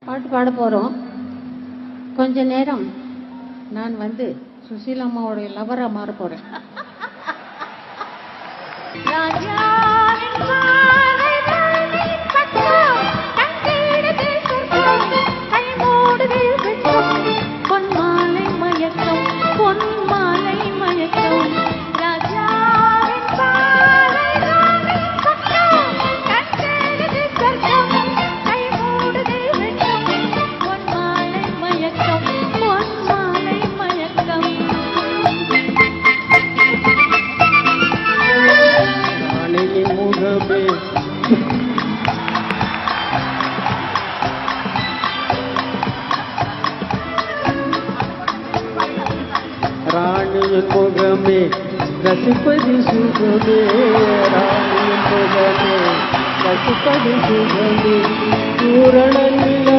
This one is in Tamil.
பாட்டு பாட போகிறோம். கொஞ்ச நேரம் நான் சுசீலா அம்மாவோடைய லவராக மாற போகிறேன். ராணியின் முகமே ரசிப்பது சுகமே, ராணியின் முகமே ரசிப்பது சுகமே, பூரண நில